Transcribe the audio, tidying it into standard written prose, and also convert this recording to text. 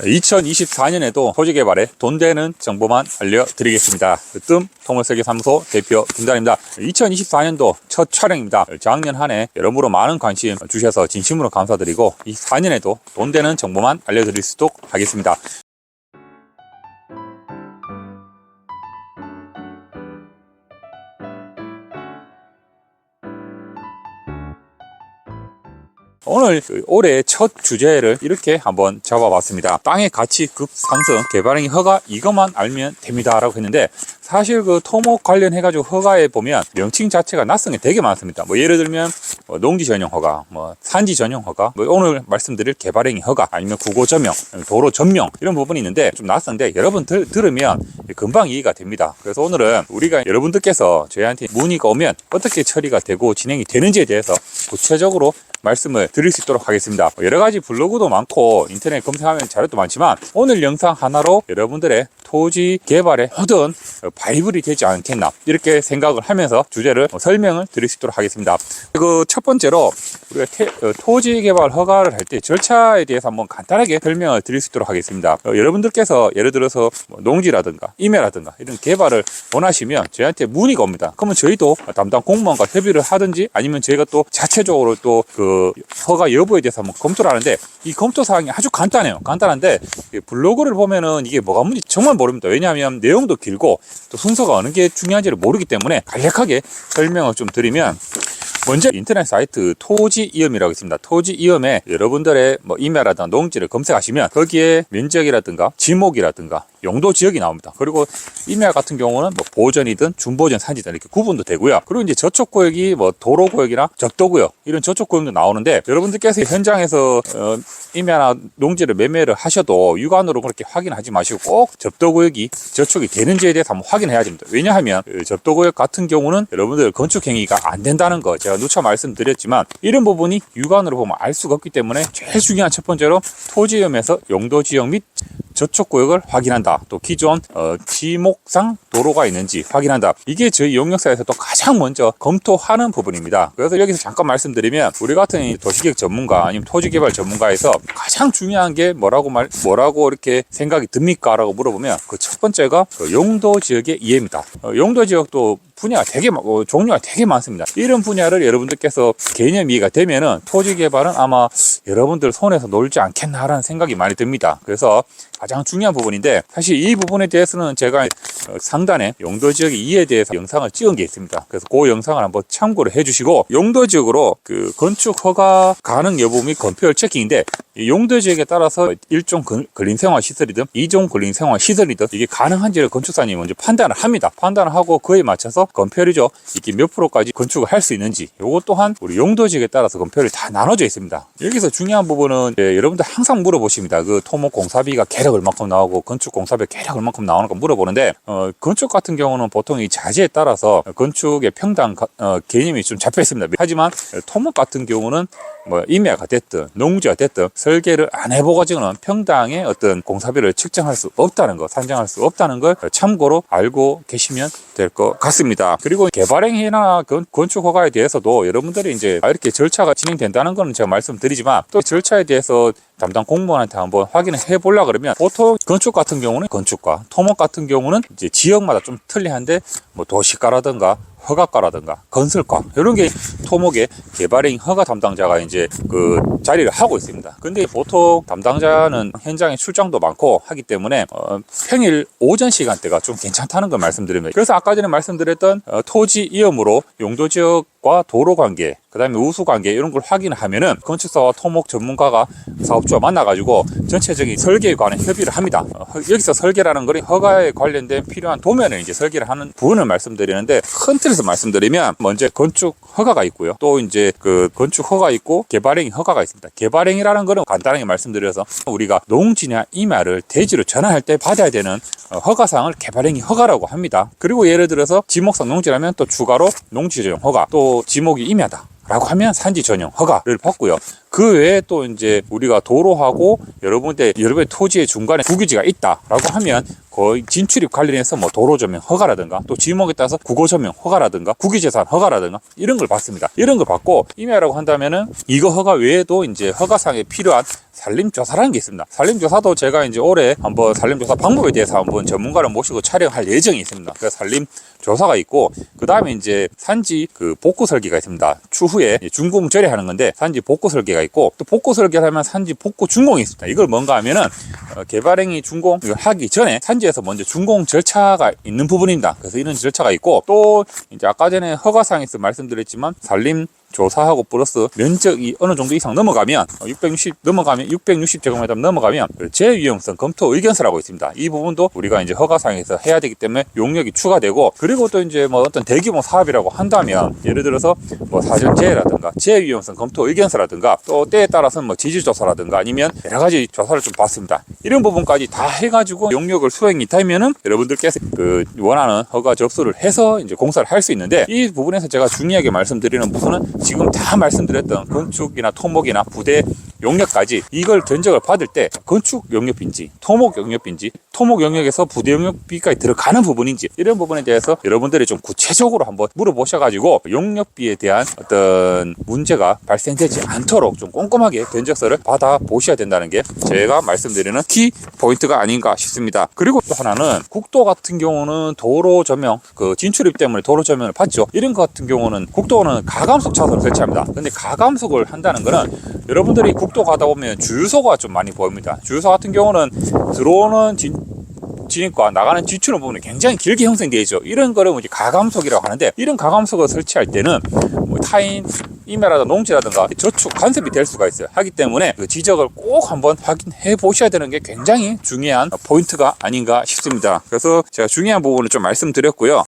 2024년에도 토지개발에 돈 되는 정보만 알려드리겠습니다. 뜸 토목설계사무소 대표 김단입니다. 2024년도 첫 촬영입니다. 작년 한 해 여러모로 많은 관심 주셔서 진심으로 감사드리고 이 4년에도 돈 되는 정보만 알려드릴 수 있도록 하겠습니다. 오늘 올해 첫 주제를 이렇게 한번 잡아봤습니다. 땅의 가치 급상승, 개발행위 허가 이것만 알면 됩니다 라고 했는데, 사실 그 토목 관련해 가지고 허가에 보면 명칭 자체가 낯선 게 되게 많습니다. 뭐 예를 들면 농지 전용 허가, 뭐 산지 전용 허가, 뭐 오늘 말씀드릴 개발행위 허가, 아니면 구고 전명, 도로 전명, 이런 부분이 있는데 좀 낯선데 여러분 들으면 금방 이해가 됩니다. 그래서 오늘은 우리가 여러분들께서 저희한테 문의가 오면 어떻게 처리가 되고 진행이 되는지에 대해서 구체적으로 말씀을 드릴 수 있도록 하겠습니다. 여러 가지 블로그도 많고 인터넷 검색하면 자료도 많지만 오늘 영상 하나로 여러분들의 토지 개발의 모든 바이블이 되지 않겠나, 이렇게 생각을 하면서 주제를 설명을 드릴 수 있도록 하겠습니다. 그 첫 번째로 우리가 토지 개발 허가를 할 때 절차에 대해서 한번 간단하게 설명을 드릴 수 있도록 하겠습니다. 여러분들께서 예를 들어서 농지라든가 임야라든가 이런 개발을 원하시면 저희한테 문의가 옵니다. 그러면 저희도 담당 공무원과 협의를 하든지 아니면 저희가 또 자체적으로 또 그 허가 여부에 대해서 한번 검토를 하는데, 이 검토 사항이 아주 간단해요. 간단한데 블로그를 보면은 이게 뭐가 문제 정말 모릅니다. 왜냐하면 내용도 길고 또 순서가 어느 게 중요한지를 모르기 때문에 간략하게 설명을 좀 드리면, 먼저 인터넷 사이트 토지이음이라고 있습니다. 토지이음에 여러분들의 뭐 임야라든가 농지를 검색하시면 거기에 면적이라든가 지목이라든가 용도 지역이 나옵니다. 그리고 임야 같은 경우는 뭐 보전이든 준보전, 산지든 이렇게 구분도 되고요. 그리고 이제 저촉구역이 뭐 도로구역이나 적도구역, 이런 저촉구역도 나오는데, 여러분들께서 현장에서 임야나 농지를 매매를 하셔도 육안으로 그렇게 확인하지 마시고 꼭 접도구역이 저촉이 되는지에 대해서 한번 확인해야 됩니다. 왜냐하면 접도구역 같은 경우는 여러분들 건축행위가 안 된다는 거 제가 누차 말씀드렸지만, 이런 부분이 육안으로 보면 알 수가 없기 때문에 제일 중요한 첫 번째로 토지이음에서 용도지역 및 저촉구역을 확인한다. 또 기존 지목상 도로가 있는지 확인한다. 이게 저희 용역사에서도 가장 먼저 검토하는 부분입니다. 그래서 여기서 잠깐 말씀드리면, 우리 같은 도시계획 전문가 아니면 토지개발 전문가에서 가장 중요한 게 뭐라고 이렇게 생각이 듭니까? 라고 물어보면 그 첫 번째가 용도지역의 이해입니다. 용도지역도 분야가 종류가 되게 많습니다. 이런 분야를 여러분들께서 개념 이해가 되면은 토지 개발은 아마 여러분들 손에서 놀지 않겠나라는 생각이 많이 듭니다. 그래서 가장 중요한 부분인데, 사실 이 부분에 대해서는 제가 상단에 용도지역의 이해에 대해서 영상을 찍은 게 있습니다. 그래서 그 영상을 한번 참고를 해주시고, 용도지역으로 그 건축 허가 가능 여부 및 건폐율 체킹인데, 이 용도지역에 따라서 1종 근린생활시설이든 2종 근린생활시설이든 이게 가능한지를 건축사님이 먼저 판단을 합니다. 판단을 하고 그에 맞춰서 건폐율이죠, 이게 몇 프로까지 건축을 할 수 있는지, 요것 또한 우리 용도지역에 따라서 건폐율이 다 나눠져 있습니다. 여기서 중요한 부분은 여러분들 항상 물어보십니다. 그 토목 공사비가 계략 얼마큼 나오고 건축 공사비 계략 얼마큼 나오는 거 물어보는데, 건축 같은 경우는 보통 이 자재에 따라서 건축의 평당 개념이 좀 잡혀 있습니다. 하지만 토목 같은 경우는 뭐 임야가 됐든 농지가 됐든 설계를 안 해보고지는 평당의 어떤 공사비를 측정할 수 없다는 거, 산정할 수 없다는 걸 참고로 알고 계시면 될 것 같습니다. 그리고 개발행위나 건축 허가에 대해서도 여러분들이 이제 이렇게 절차가 진행된다는 거는 제가 말씀드리지만, 또 절차에 대해서 담당 공무원한테 한번 확인을 해보려 그러면, 보통 건축 같은 경우는 건축과 토목 같은 경우는 이제 지역마다 좀 틀리한데, 뭐 도시가라든가 허가과라든가 건설과, 이런 게 토목의 개발행위 허가 담당자가 이제 그 자리를 하고 있습니다. 근데 보통 담당자는 현장에 출장도 많고 하기 때문에 평일 오전 시간대가 좀 괜찮다는 걸 말씀드립니다. 그래서 아까 전에 말씀드렸던 토지 이음으로 용도지역과 도로 관계, 그 다음에 우수 관계, 이런 걸 확인하면은 건축사와 토목 전문가가 사업주와 만나가지고 전체적인 설계에 관한 협의를 합니다. 여기서 설계라는 거는 허가에 관련된 필요한 도면을 이제 설계를 하는 부분을 말씀드리는데, 큰 틀에서 말씀드리면 먼저 건축 허가가 있고요. 또 이제 그 건축 허가 있고 개발행위 허가가 있습니다. 개발행위라는 거는 간단하게 말씀드려서 우리가 농지나 임야를 대지로 전환할 때 받아야 되는 허가사항을 개발행위 허가라고 합니다. 그리고 예를 들어서 지목상 농지라면 또 추가로 농지조정 허가, 또 지목이 임야다 라고 하면 산지 전용 허가를 받고요. 그 외에 또 이제 우리가 도로하고 여러분의 토지의 중간에 국유지가 있다라고 하면 거의 진출입 관련해서 뭐 도로 조명 허가라든가 또 지목에 따라서 국어 조명 허가라든가 국유재산 허가라든가 이런 걸 받습니다. 이런 걸 받고 임야라고 한다면은 이거 허가 외에도 이제 허가상에 필요한 산림조사라는 게 있습니다. 산림조사도 제가 이제 올해 한번 산림조사 방법에 대해서 한번 전문가를 모시고 촬영할 예정이 있습니다. 그 산림조사가 있고 그 다음에 이제 산지 그 복구 설계가 있습니다. 추후에 준공 절에하는 건데 산지 복구 설계가 있고 또 복구 설계를 하면 산지 복구 준공이 있습니다. 이걸 뭔가 하면은 개발행위 준공 하기 전에 산지에서 먼저 준공 절차가 있는 부분입니다. 그래서 이런 절차가 있고 또 이제 아까 전에 허가상에서 말씀드렸지만 산림 조사하고 플러스 면적이 어느 정도 이상 넘어가면 660제곱미터 넘어가면 재유용성 검토 의견서라고 있습니다. 이 부분도 우리가 이제 허가상에서 해야 되기 때문에 용역이 추가되고 그리고 또 이제 뭐 어떤 대규모 사업이라고 한다면 예를 들어서 뭐 사전재해라든가 재유용성 검토 의견서라든가 또 때에 따라서는 뭐 지질조사라든가 아니면 여러 가지 조사를 좀 받습니다. 이런 부분까지 다 해가지고 용역을 수행이 되면은 여러분들께서 그 원하는 허가 접수를 해서 이제 공사를 할 수 있는데 이 부분에서 제가 중요하게 말씀드리는 부분은 지금 다 말씀드렸던 건축이나 토목이나 부대 용역까지 이걸 견적을 받을 때 건축 용역비인지 토목 용역비인지 토목 용역에서 부대 용역비까지 들어가는 부분인지 이런 부분에 대해서 여러분들이 좀 구체적으로 한번 물어보셔가지고 용역비에 대한 어떤 문제가 발생되지 않도록 좀 꼼꼼하게 견적서를 받아 보셔야 된다는 게 제가 말씀드리는 키 포인트가 아닌가 싶습니다. 그리고 또 하나는 국도 같은 경우는 도로 조명 그 진출입 때문에 도로 조명을 받죠. 이런 것 같은 경우는 국도는 가감석 차선을 설치합니다. 근데 가감석을 한다는 거는 여러분들이 국도 가다 보면 주유소가 좀 많이 보입니다. 주유소 같은 경우는 들어오는 진입과 나가는 지출을 보면 굉장히 길게 형성되어 있죠. 이런 거를 이제 가감석이라고 하는데 이런 가감석을 설치할 때는 뭐 타인 임야라든가 농지라든가 저축 간섭이 될 수가 있어요. 하기 때문에 그 지적을 꼭 한번 확인해 보셔야 되는 게 굉장히 중요한 포인트가 아닌가 싶습니다. 그래서 제가 중요한 부분을 좀 말씀드렸고요.